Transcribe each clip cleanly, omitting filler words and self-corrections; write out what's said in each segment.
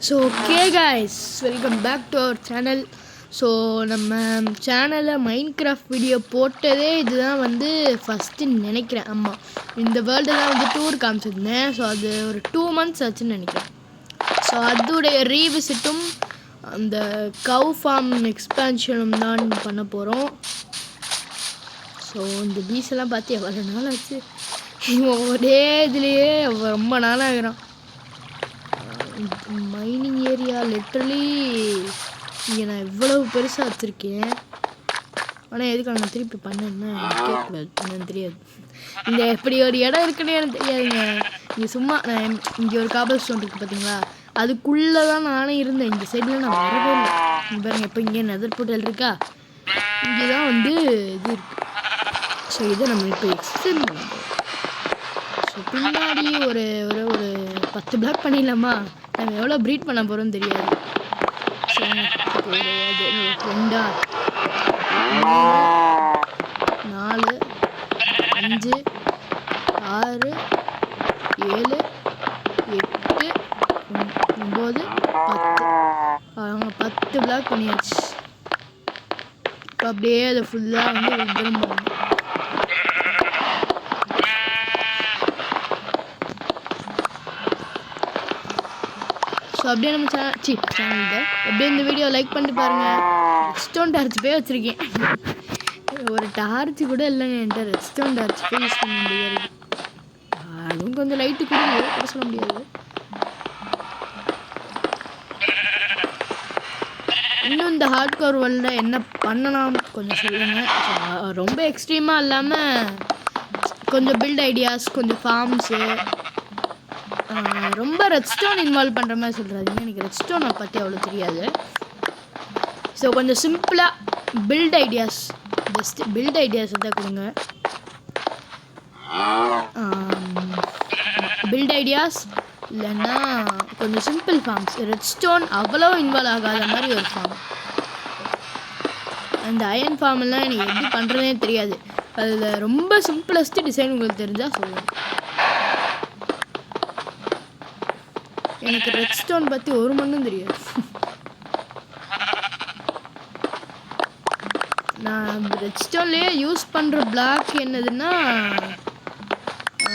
So okay guys, welcome back to our channel. So நம்ம சேனலில் mind craft video போட்டதே இதுதான் வந்து ஃபஸ்ட்டுன்னு நினைக்கிறேன். ஆமாம், இந்த வேர்ல்டு தான் வந்து டூர் காமிச்சிருந்தேன். ஸோ அது ஒரு 2 months ஆச்சுன்னு நினைக்கிறேன். ஸோ அதோடைய ரீவிசிட்டும் அந்த கவ் ஃபார்ம் எக்ஸ்பேன்ஷனும் தான் பண்ண போகிறோம். ஸோ இந்த பீஸெல்லாம் பார்த்து எவ்வளோ நாள் ஆச்சு. இவன் ஒரே இதுலேயே ரொம்ப நாள் ஆகிறான். மைனிங் ஏரியா லிட்ரலி இங்கே நான் இவ்வளவு பெருசாக வச்சுருக்கேன். ஆனால் எதுக்கு நான் திருப்பி பண்ணேன்னு கேட்கக்கூடாது, என்னன்னு தெரியாது. இங்கே எப்படி ஒரு இடம் இருக்குன்னு எனக்கு தெரியாதுங்க. இங்கே சும்மா நான் இங்கே ஒரு காபல் ஸ்டோன் இருக்குது பார்த்தீங்களா, அதுக்குள்ளே தான் நானே இருந்தேன். இந்த சைடில் நான் வரவே இல்லை. இங்கே பாருங்க, இப்போ இங்கே நெதர் போர்ட்டல் இருக்கா, இங்கே தான் வந்து இது இருக்குது. ஸோ இதை நம்ம இப்போ எக்ஸ்டெண்ட் பண்ண போகிறோம். ஸோ பின்னாடி ஒரு ஒரு ஒரு 10 பிளாக் பண்ணிடலாமா? நம்ம எவ்வளோ ப்ரீட் பண்ண போகிறோம்னு தெரியாது. ஸோ அது 2 4 5 6 7 8 9 10 அவங்க 10 பிளாக் பண்ணியாச்சு. இப்போ அப்படியே அதை ஃபுல்லாக வந்து விதம் பண்ணணும். ஸோ அப்படியே நம்ம சேனல் அப்படியே இந்த வீடியோ லைக் பண்ணிட்டு பாருங்கள். ரெஸ்டோன் டார்ச் போய் வச்சுருக்கேன். ஒரு டார்ச் கூட இல்லைங்க என்கிட்ட. ரெஸ்டோன் டார்ச் போய் யூஸ் பண்ண முடியாது. அதுவும் கொஞ்சம் லைட்டு கூட சொல்ல முடியாது. இன்னும் இந்த ஹார்ட் கோர் வேர்ல்டில் என்ன பண்ணலாம் கொஞ்சம் சொல்லுங்கள். ரொம்ப எக்ஸ்ட்ரீமாக இல்லாமல் கொஞ்சம் பில்ட் ஐடியாஸ், கொஞ்சம் ஃபார்ம்ஸு, ரொம்ப ரெட்ஸ்டோன் இன்வால்வ் பண்ணுற மாதிரி சொல்கிறாதீங்க. எனக்கு ரெட்ஸ்டோனை பற்றி அவ்வளோ தெரியாது. ஸோ கொஞ்சம் சிம்பிளாக build ideas, best build ideas தான் கொடுங்க. பில்ட் ஐடியாஸ் இல்லைன்னா கொஞ்சம் சிம்பிள் ஃபார்ம்ஸ், ரெட்ஸ்டோன் அவ்வளோ இன்வால்வ் ஆகாத மாதிரி ஒரு ஃபார்ம். அந்த அயன் ஃபார்மெல்லாம் எனக்கு எப்படி பண்ணுறதே தெரியாது. அதில் ரொம்ப சிம்பிளஸ்ட்டு டிசைன் உங்களுக்கு தெரிஞ்சால் சொல்லுங்கள். எனக்கு ரெட்ஸ்டோன் பற்றி ஒரு மண்ணும் தெரியாது. நான் ரெட்ஸ்டோன்லேயே யூஸ் பண்ணுற பிளாக் என்னதுன்னா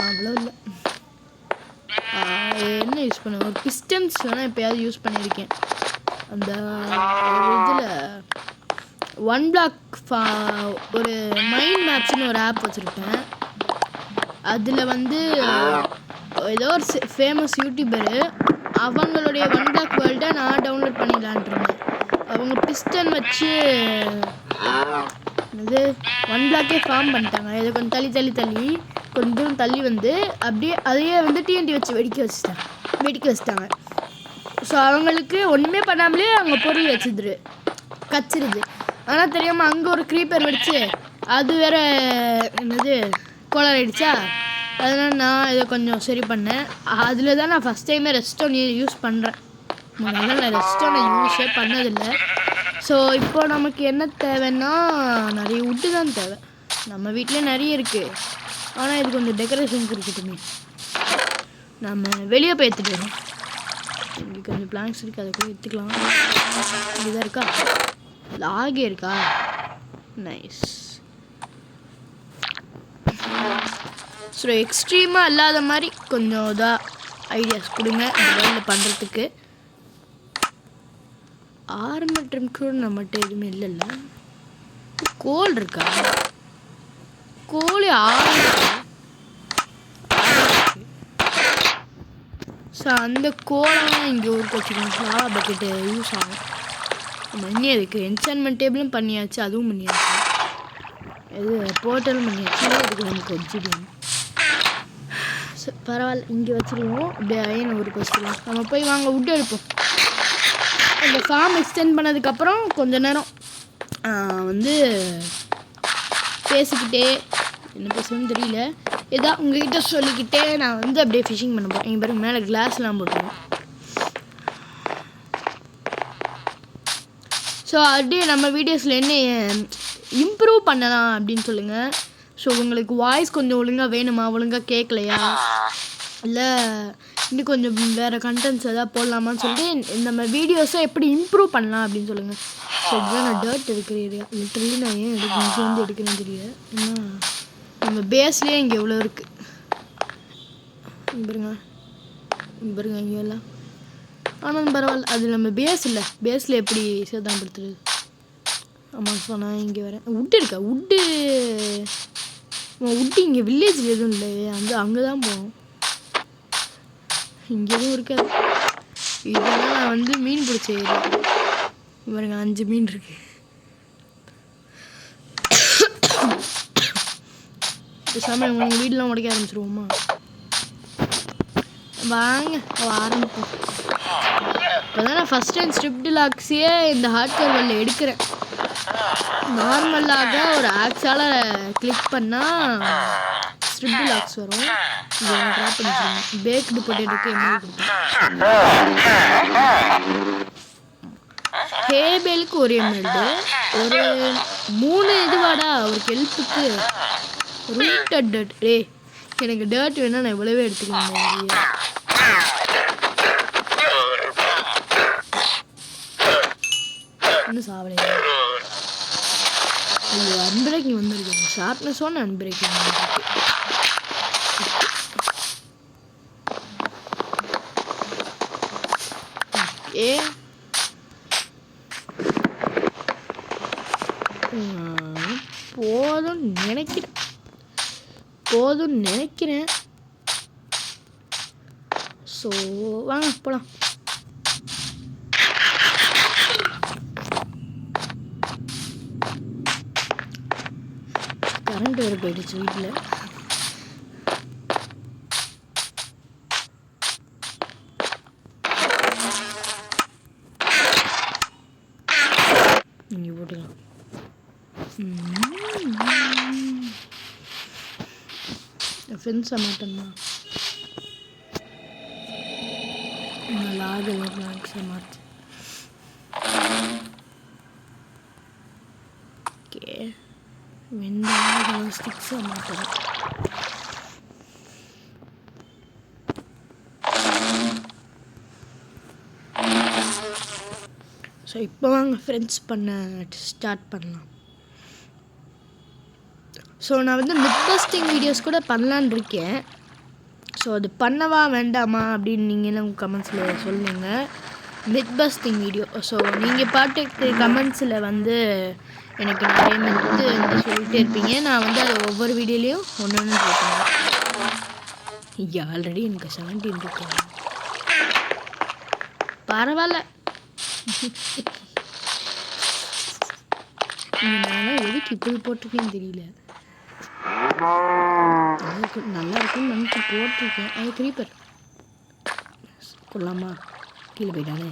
அவ்வளோ இல்லை. என்ன யூஸ் பண்ணுவேன், ஒரு பிஸ்டன்ஸ் வேணால் எப்போயாவது யூஸ் பண்ணியிருக்கேன். அந்த ஒரு இதில் 1 block ஒரு மைண்ட் மேப்ஸ்னு ஒரு ஆப் வச்சுருப்பேன். அதில் வந்து ஏதோ ஒரு ஃபேமஸ் யூடியூபரு அவங்களுடைய 1 block வேர்ல்டை நான் டவுன்லோட் பண்ணிடலான்ட்டு இருந்தேன். அவங்க பிஸ்டன் வச்சு இது 1 block ஃபார்ம் பண்ணிட்டாங்க. இதை கொஞ்சம் தள்ளி கொஞ்சம் தூரம் தள்ளி வந்து அப்படியே அதையே வந்து டிஎன்டி வச்சு வெடிக்க வச்சுட்டாங்க. ஸோ அவங்களுக்கு ஒன்றுமே பண்ணாமலே அவங்க பொருள் கச்சிருது. ஆனால் தெரியாமல் அங்கே ஒரு க்ரீப்பர் வெடிச்சு அது வேற என்னது கோளாறு ஆயிடுச்சா. அதனால் நான் இதை கொஞ்சம் சரி பண்ணேன். அதில் தான் நான் ஃபஸ்ட் டைமே ரெஸ்டோன் யூஸ் பண்ணுறேன். முதல்ல நான் ரெஸ்டோனை யூஸே பண்ணதில்லை. ஸோ இப்போ நமக்கு என்ன தேவைன்னா நிறைய உட்டு தான் தேவை. நம்ம வீட்டிலே நிறைய இருக்குது. ஆனால் இது கொஞ்சம் டெக்கரேஷனுக்கு இருக்கட்டுமே. நம்ம வெளியே போய் எடுத்துகிட்டு வரோம். இங்கே கொஞ்சம் பிளாங்க்ஸ் இருக்குது, அதை கூட எடுத்துக்கலாம். இதுதான் இருக்கா, லாகே இருக்கா, நைஸ். ஸோ எக்ஸ்ட்ரீமாக இல்லாத மாதிரி கொஞ்சம் இதாக ஐடியாஸ் கொடுங்க இந்த வேலையில் பண்ணுறதுக்கு. ஆர்மட்ரம் கூட நம்மகிட்ட எதுவுமே இல்லைல்ல. கோல் இருக்கா, கோழி 6. ஸோ அந்த கோலெல்லாம் இங்கே ஊருக்கு வச்சுக்கோங்க. பக்கெட்டு யூஸ் ஆகும். மணி அதுக்கு என்சான்மெண்ட் டேபிளும் பண்ணியாச்சு, அதுவும் பண்ணியாச்சு, இது போர்ட்டலும் பண்ணியாச்சு. அதுக்கு நமக்கு வச்சுடுவோம். ஸோ பரவாயில்ல, இங்கே வச்சுருவோம். அப்படியே அயனை ஊருக்கு வச்சுருவோம். நம்ம போய் வாங்க உட்டு எடுப்போம். அந்த ஃபார்ம் எக்ஸ்டெண்ட் பண்ணதுக்கப்புறம் கொஞ்ச நேரம் வந்து பேசிக்கிட்டே, என்ன பேசணும்னு தெரியல, ஏதோ உங்ககிட்ட சொல்லிக்கிட்டே நான் வந்து அப்படியே ஃபிஷிங் பண்ண போகிறேன். எங்கள் பேருக்கு மேலே கிளாஸ்லாம் போட்டுருவோம். ஸோ அப்படியே நம்ம வீடியோஸில் என்ன இம்ப்ரூவ் பண்ணலாம் அப்படின்னு சொல்லுங்கள். ஸோ உங்களுக்கு வாய்ஸ் கொஞ்சம் ஒழுங்காக வேணுமா, ஒழுங்காக கேட்கலையா, இல்லை இன்னும் கொஞ்சம் வேறு கண்டென்ட்ஸ் எதாவது போடலாமான்னு சொல்லிட்டு நம்ம வீடியோஸை எப்படி இம்ப்ரூவ் பண்ணலாம் அப்படின்னு சொல்லுங்கள். ஸோ இதுதான் நான் டர்ட் எடுக்கிற ஏரியா. லிட்டரலி நான் ஏன் இங்கே வந்து எடுக்கிறேன்னு தெரியல. ஏன்னா நம்ம பேஸ்லேயே இங்கே எவ்வளோ இருக்குது பாருங்க இங்கே எல்லாம். ஆனால் பரவாயில்ல, அது நம்ம பேஸ் இல்லை. பேஸில் எப்படி சேதாரப்படுத்துறது? ஆமாம் சொன்னால் இங்கே வரேன். உட்டு இருக்கா? உட்டு இங்கே வில்லேஜில் எதுவும் இல்லை. அங்கே தான் போகணும். இங்கே எதுவும் இருக்காது. இதெல்லாம் நான் வந்து மீன் பிடிச்ச ஏரியா. பாருங்க 5 மீன் இருக்கு. பேசாமல் உங்கள் வீடெலாம் உடைக்க ஆரம்பிச்சிருவோமா? வாங்க ஆரம்பிப்போம். இப்போ தான் நான் ஃபஸ்ட் டைம் ஸ்ட்ரிப்டு லாக்ஸையே இந்த ஹார்ட்வேர் வேர்ல்டில் எடுக்கிறேன். நார்மலாக ஒரு ஆக்ஸால் கிளிக் பண்ணால் ஸ்ட்ரிப்டு லாக்ஸ் வரும். இதை ட்ரா பண்ணிக்கிறேன். பேக்டு பொட்டேட்டோக்கு எம்எல் கொடுப்பேன். ஹேபேலுக்கு ஒரு எம்எல்டு, ஒரு 3 இதுவாடா ஒரு ஹெல்ப்புக்கு ரூட்டட் டர்ட். எனக்கு டர்ட் வேணா நான் இவ்வளவே எடுத்துக்கிறேன். இன்னும் சாவலை. ஐயோ அன்பிரேக்கிங் வந்துருக்கு. ஷார்ப்னஸ் ஒன்று அன்பிரேக்கிங் வந்துருக்கு. போதும்னு நினைக்கிறேன். ஸோ வாங்க போகலாம். கரண்ட் வேறு போயிடுச்சு வீட்டில். இங்கே போட்டுக்கலாம். ஃப்ரெண்ட்ஸை மாட்டேன்னா லாக் லாக்ஸை மாற்று. ஓகே வெண்டாக ஸ்டிக்ஸை மாற்றணும். ஸோ இப்போ வாங்க ஃப்ரெண்ட்ஸ் பண்ண ஸ்டார்ட் பண்ணலாம். ஸோ நான் வந்து மித் பஸ்டிங் வீடியோஸ் கூட பண்ணலான் இருக்கேன். ஸோ அது பண்ணவா வேண்டாமா அப்படின்னு நீங்களும் கமெண்ட்ஸில் சொல்லுங்கள். Myth busting video. ஸோ நீங்கள் பாட்டுக்கு கமெண்ட்ஸில் வந்து எனக்கு நிறைய மித்து வந்து சொல்லிகிட்டே இருப்பீங்க. நான் வந்து அதை ஒவ்வொரு வீடியோலையும் ஒன்று ஒன்று போட்டுருவேன். இங்கே ஆல்ரெடி எனக்கு 17 இருக்கு. பரவாயில்ல. நானும் எதுக்கு இப்படி போட்டிருக்கேன்னு தெரியல. நல்லா இருக்குன்னு நினச்சி போட்டிருக்கேன். அது கிரீப்பர் கொள்ளாமா கீழே போயிட்டானே.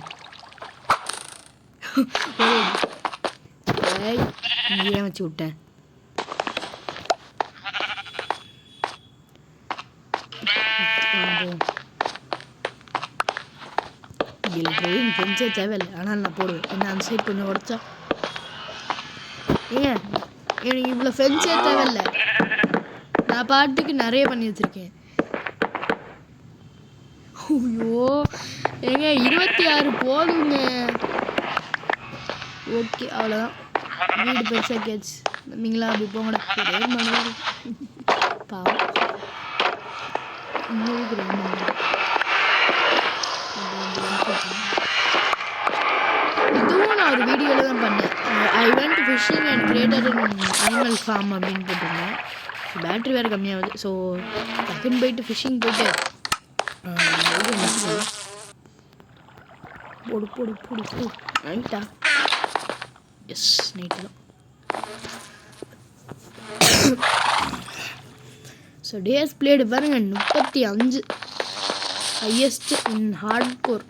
ஏன் வச்சு விட்டேன். இதில் போய் பெஞ்சே தேவையில்லை. ஆனால் நான் போடுவேன். என்ன அந்த சைட் கொஞ்சம் உடச்சா ஏங்க எனக்கு இவ்வளோ ஃபென்ஸே தேவையில்லை. நான் பாட்டுக்கு நிறைய பண்ணி வச்சுருக்கேன். ஐயோ ஏங்க 26 போதுங்க. ஓகே அவ்வளோதான். வீடு பெருசாக கேட்ச்சு. நீங்களா அப்படி போங்கடா. ஒரே மணி பாவம் இதுவும் நான் ஒரு வீடியோவில் தான் பண்ணேன். I went fishing and created animal farm அப்படின்னு போட்டிருந்தேன். பேட்ரி வேறு கம்மியாகுது. ஸோ டக்குன்னு போயிட்டு ஃபிஷிங் போயிட்டு போடு போடு போடு போடு. நைட்டா? எஸ் நைட்டு தான். ஸோ டேஸ் பிளேடு பாருங்க 35 ஹையஸ்ட் இன் ஹார்ட் கோர்.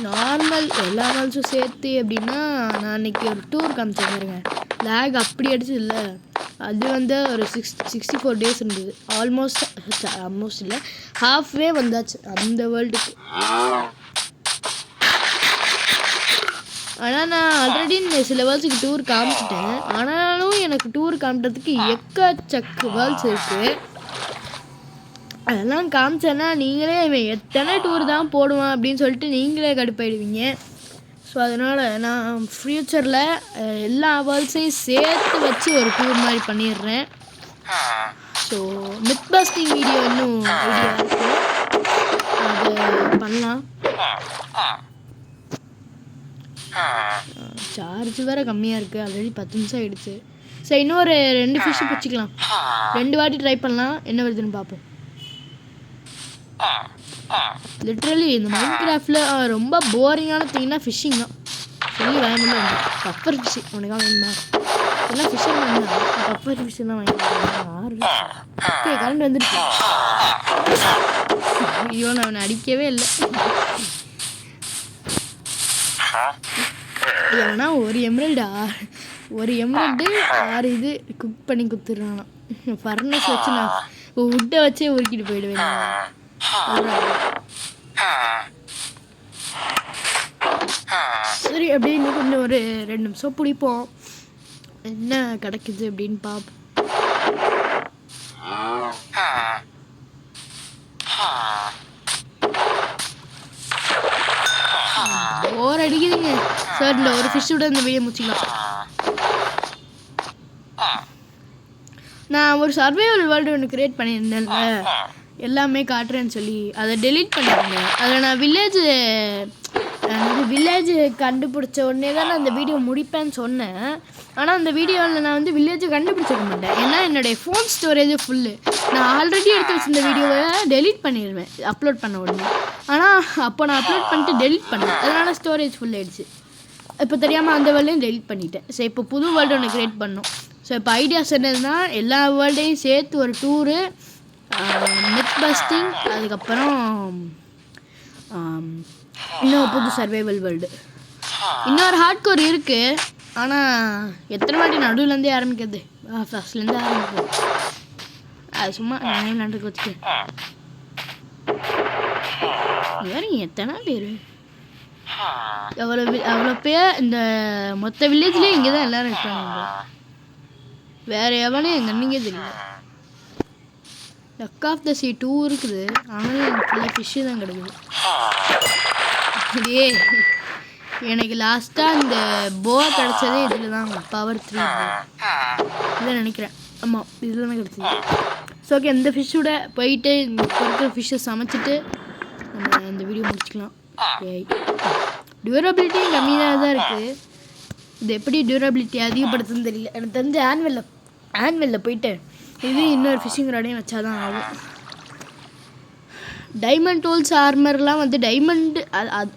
நார்மல் எல்லா நாள்ஸும் சேர்த்து எப்படின்னா நான் அன்றைக்கி ஒரு டூர் காமிச்சேன் பாருங்க. லேக் அப்படி அடிச்சு இல்லை. அது வந்து ஒரு 64 டேஸ் இருந்தது. ஆல்மோஸ்ட் இல்லை ஹாஃப்வே வந்தாச்சு அந்த வேர்ல்டுக்கு. ஆனால் நான் ஆல்ரெடி சில வேர்ல்ட்ஸுக்கு டூர் காமிச்சிட்டேன். ஆனாலும் எனக்கு டூர் காமிட்டதுக்கு எக்கச்சக்க வேர்ல்ட்ஸ் இருக்குது. அதெல்லாம் காமிச்சேன்னா நீங்களே இவன் எத்தனை டூர் தான் போடுவான் அப்படின்னு சொல்லிட்டு நீங்களே கடுப்பாயிடுவீங்க. ஸோ அதனால் நான் ஃப்யூச்சரில் எல்லா வேர்ல்ட்ஸையும் சேர்த்து வச்சு ஒரு டூர் மாதிரி பண்ணிடுறேன். ஸோ மித் பஸ்டிங் வீடியோ இன்னும் ஐடியா இருக்குது, அதை பண்ணலாம். சார்ஜ் வேறு கம்மியாக இருக்குது, ஆல்ரெடி 10 நிமிஷம் ஆகிடுச்சு. சரி இன்னொரு 2 ஃபிஷ்ஷு பிடிச்சிக்கலாம், 2 வாட்டி ட்ரை பண்ணலாம், என்ன வருதுன்னு பார்ப்போம். லிட்ரலி இந்த மைன்கிராஃப்டில் ரொம்ப போரிங்கான திங்னா ஃபிஷ்ஷிங் தான். சொல்லி வேணும்ல பப்பர் ஃபிஷ்ஷு உனக்காக வேணுமா? எல்லாம் ஃபிஷ்ஷர் வேணுமா? பப்பர் ஃபிஷ்ஷு தான் வாங்கிக்கலாம். ஓகே கரண்ட் வந்துடுச்சு. ஐயோ நான் அவனை அடிக்கவே இல்லை. ஏன்னா ஒரு எம்ரல்டு 6 இது குக் பண்ணி கொடுத்துட்றானா. ஃபர்னஸ் வச்சு நான் உட்டை வச்சே உருக்கிட்டு போயிடுவேன். சரி அப்படியே இன்னும் கொஞ்சம் ஒரு 2 நிமிஷம் பிடிப்போம், என்ன கிடைக்குது அப்படின்னு பார்ப்போம். போர் அடிக்குதுங்க சார். இந்த ஒரு ஃபிஷ்ஷோட இந்த வீடியோ முடிச்சிக்கலாம். நான் ஒரு சர்வைவல் வேர்ல்டு ஒன்று க்ரியேட் பண்ணியிருந்தேன்ல, எல்லாமே காட்டுறேன்னு சொல்லி அதை டெலீட் பண்ணியிருந்தேன். அதில் நான் வில்லேஜ் கண்டுபிடிச்ச உடனே தான் நான் அந்த வீடியோ முடிப்பேன்னு சொன்னேன். ஆனால் அந்த வீடியோவில் நான் வந்து வில்லேஜை கண்டுபிடிச்சிக்க மாட்டேன், ஏன்னா என்னுடைய ஃபோன் ஸ்டோரேஜ் ஃபுல்லு. நான் ஆல்ரெடி எடுத்து வச்சிருந்த வீடியோவை டெலீட் பண்ணிடுவேன் அப்லோட் பண்ண உடனே. ஆனால் அப்போ நான் அப்லோட் பண்ணிட்டு டெலீட் பண்ணேன், அதனால் ஸ்டோரேஜ் ஃபுல் ஆகிடுச்சு. இப்போ தெரியாமல் அந்த வேர்ல்டையும் டெலீட் பண்ணிட்டேன். ஸோ இப்போ புது வேர்ல்டு ஒன்று க்ரியேட் பண்ணோம். ஸோ இப்போ ஐடியாஸ் என்னதுன்னா எல்லா வேர்ல்டையும் சேர்த்து ஒரு டூரு, மித் பஸ்டிங், அதுக்கப்புறம் இன்னும் புது சர்வைவல் வேர்ல்டு. இன்னொரு ஹார்ட் கோர் இருக்குது, ஆனால் எத்தனை வாட்டி நடுவுலேருந்தே ஆரம்பிக்கிறது, ஃபஸ்ட்லேருந்து ஆரம்பிக்கிறது. அது சும்மா நான் விளாண்டுக்கு வச்சுக்கேன். வேறு எத்தனை பேர், அவ்வளோ பேர் இந்த மொத்த வில்லேஜ்லேயே இங்கே தான் எல்லோரும் இருக்காங்க. வேறு எவனே எங்கள் அண்ணிங்கே தெரியல. டக் ஆஃப் த சீ 2 இருக்குது, ஆனாலும் எனக்கு ஃபுல்லாக ஃபிஷ்ஷு தான் கிடைக்குது. அப்படியே எனக்கு லாஸ்ட்டாக இந்த போவா கிடச்சதே இதில் தான், பவர் 3 இதை நினைக்கிறேன். ஆமாம் இதில் தான் கிடச்சிது. ஸோ ஓகே இந்த ஃபிஷ்ஷோட போயிட்டு இருக்கிற ஃபிஷ்ஷை சமைச்சிட்டு நம்ம இந்த வீடியோ முடிச்சுக்கலாம். டியூரபிலிட்டி கம்மியாக தான் இருக்குது, இது எப்படி டியூரபிலிட்டி அதிகப்படுத்துன்னு தெரியல. எனக்கு தெரிஞ்ச ஆன்வெல்லில் போயிட்டு இது இன்னொரு ஃபிஷ்ஷிங் ராடையும் வச்சா தான் ஆகும். டைமண்ட் டூல்ஸ் ஆர்மர்லாம் வந்து டைமண்டு அது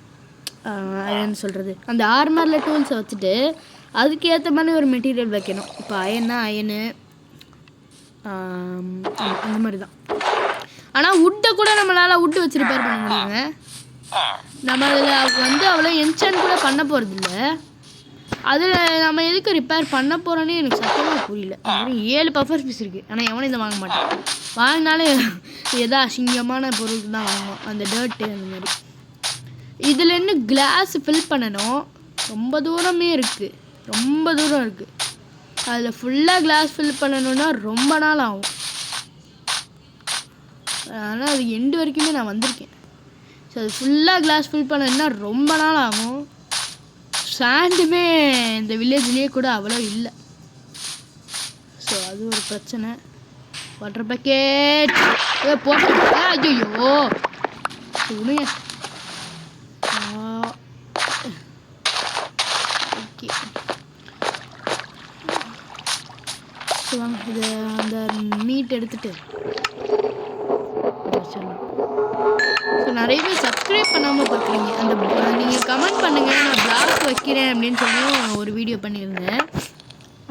என்ன சொல்கிறது, அந்த ஆர்மரில் டூல்ஸை வச்சுட்டு அதுக்கு ஏற்ற மாதிரி ஒரு மெட்டீரியல் வைக்கணும். இப்போ அயன்னா அயனு அந்த மாதிரி தான். ஆனால் வுட்டை கூட நம்மளால் வுட்டு வச்சு ரிப்பேர் பண்ண முடியுங்க. நம்ம அதில் வந்து அவ்வளோ என்சான் கூட பண்ண போகிறதில்ல. அதில் நம்ம எதுக்கு ரிப்பேர் பண்ண போகிறோன்னே எனக்கு சத்தமாக புரியல. 7 பஃபர் பீஸ் இருக்குது, ஆனால் எவனும் இதை வாங்க மாட்டான். வாங்கினாலும் எதா அசிங்கமான பொருள் தான் வாங்குவோம், அந்த டர்ட்டு அந்த மாதிரி. இதில் இன்னும் கிளாஸ் ஃபில் பண்ணணும், ரொம்ப தூரமே இருக்குது, ரொம்ப தூரம் இருக்குது. அதில் ஃபுல்லாக கிளாஸ் ஃபில் பண்ணணுன்னா ரொம்ப நாள் ஆகும். ஆனால் அது எண்டு வரைக்குமே நான் வந்திருக்கேன். ஸோ அது ஃபுல்லாக கிளாஸ் ஃபில் பண்ணணுன்னா ரொம்ப நாள் ஆகும். சாண்டுமே இந்த வில்லேஜ்லேயே கூட அவ்வளோ இல்லை. ஸோ அது ஒரு பிரச்சனை. வாட்டர் பக்கெட் போட்டு ஐயோ சொல்லுங்க. ஓகே ஸோ வாங்க இது அந்த மீட் எடுத்துகிட்டு சொல்லலாம். ஸோ நிறைய பேர் சப்ஸ்கிரைப் பண்ணாமல் பார்க்குறீங்க. அந்த நீங்கள் கமெண்ட் பண்ணுங்கள், நான் பிளாக் வைக்கிறேன் அப்படின்னு சொல்லி ஒரு வீடியோ பண்ணியிருந்தேன்.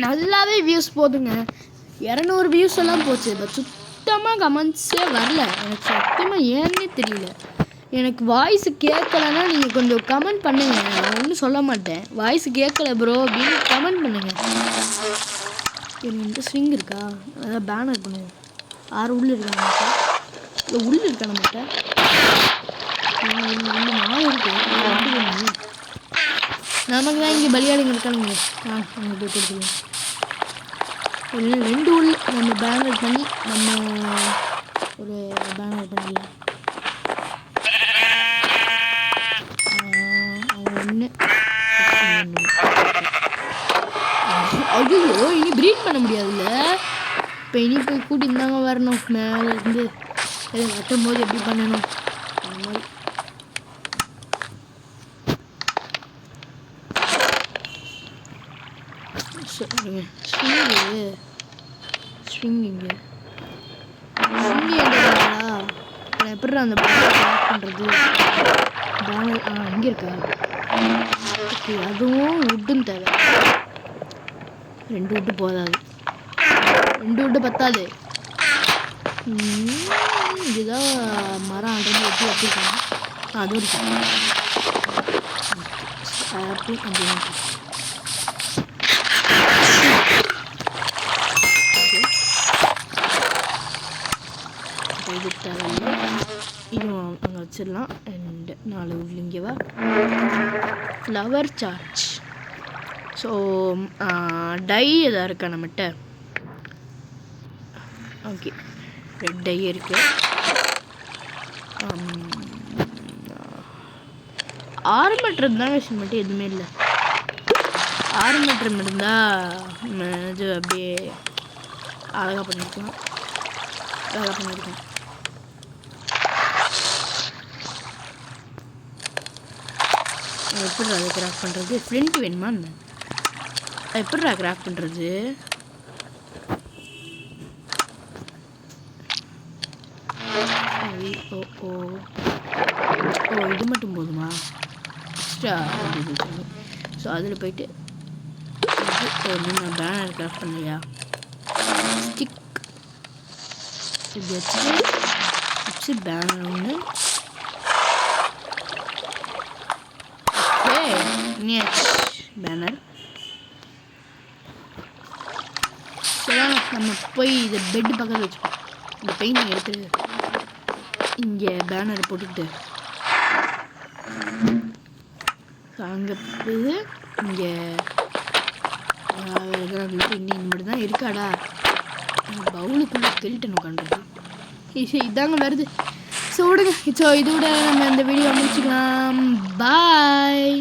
நல்லாவே வியூஸ் போதுங்க, 200 வியூஸ் எல்லாம் போச்சு. பட் சுத்தமாக கமெண்ட்ஸே வரல. எனக்கு சத்தியமாக ஏன்னே தெரியல. எனக்கு வாய்ஸ் கேட்கலன்னா நீங்கள் கொஞ்சம் கமெண்ட் பண்ணுங்கள், நான் ஒன்றும் சொல்ல மாட்டேன். வாய்ஸ் கேட்கல ப்ரோ அப்படின்னு கமெண்ட் பண்ணுங்கள். எனக்கு இந்த ஸ்விங் இருக்கா, அதான் பேனர் பண்ணுவோம். 6 உள்ளே இருக்கா நம்மகிட்ட, இல்லை உள்ளே இருக்கா நம்மகிட்ட மாவு இருக்கு. நமக்கு தான் இங்கே பலியாடுங்க இருக்காங்க, அங்கே போய் கொடுத்துருவோம். 2 உள்ள நம்ம பேனர் பண்ணி நம்ம ஒரு பேனர் பண்ணிடலாம். ஒன்று ஐயோ இனி ப்ரீட் பண்ண முடியாதுல்ல. இப்போ இனி போய் கூட்டின்னு தாங்க வரணும் மேலே இருந்து. இதை கட்டும் போது எப்படி பண்ணணும் அந்த மாதிரி. சொல்லுங்க ஸ்விங்கிங்க எப்படி அந்த பண்ணுறது பேனர் இங்கே இருக்கா? ஓகே அதுவும் உட்டுன்னு தேவை. 2 விட்டு போதாது, 2 விட்டு பத்தாது. இதுதான் மரம் ஆல்ரெடி வெட்டி வச்சுருக்காங்க. அது ஒரு ஆப்பிள் அப்படின்னு இது தேவையில்லை. இதுவும் அங்கே வச்சிடலாம். அண்ட் 4 உள்ளிங்கவா ஃப்ளவர் சார்ஜ். ஸோ டை எதாவது இருக்கா நம்மகிட்ட? ஓகே ரெட் டை இருக்கு. ஆர்மேட்டர் தான் விஷயம் மட்டும் எதுவுமே இல்லை. ஆர்மேட்டர் இருந்தால் இது அப்படியே அழகாக பண்ணியிருக்கலாம். எப்படி அதை கிராஃப்ட் பண்ணுறது? ஃப்ளிண்ட் வேணுமா? எப்படி கிராஃப்ட் பண்ணுறது? ஓ இது மட்டும் போதுமா? எக்ஸ்ட்ரா ஸோ அதில் போயிட்டு நான் பேனர் கிராஃப்ட் பண்ணலையா? ஸ்டிக் இப்படி வச்சு பேனர் ஒன்று. பேனர் நம்ம போய் இதை பெட்டு பக்கத்தில் வச்சுப்போம். இந்த பெயிண்டிங் எடுத்துட்டு இங்கே பேனர் போட்டுக்கிட்டு அங்கே போய் இங்கே இன்னும் மட்டும் தான் இருக்காடா. பவுலுக்குள்ளே ஸ்கெல்டன் உட்காந்துருக்கு. இதாங்க வருது. ஸோ விடுங்க. ஸோ இதோட நம்ம இந்த வீடியோ முடிச்சுக்கலாம். பாய்.